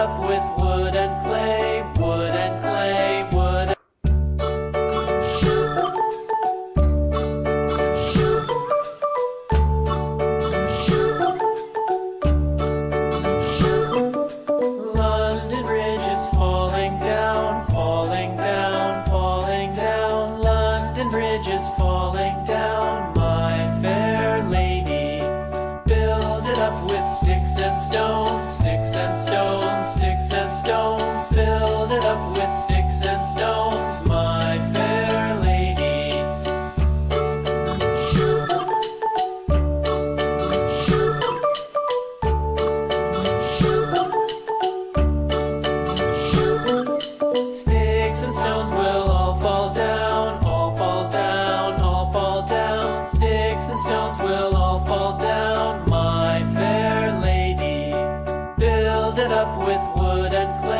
up with wood and clay, wood and clay, wood and London Bridge is falling down, falling down, falling down. London Bridge is falling down, my fair lady. Build it up with sticks and stones, sticks and stones, sticks and stones. Build it up with sticks and stones, my fair lady. Sticks and stones will all fall down, all fall down, all fall down. Sticks and stones will all fall down, my fair lady. Build it up with wood and clay.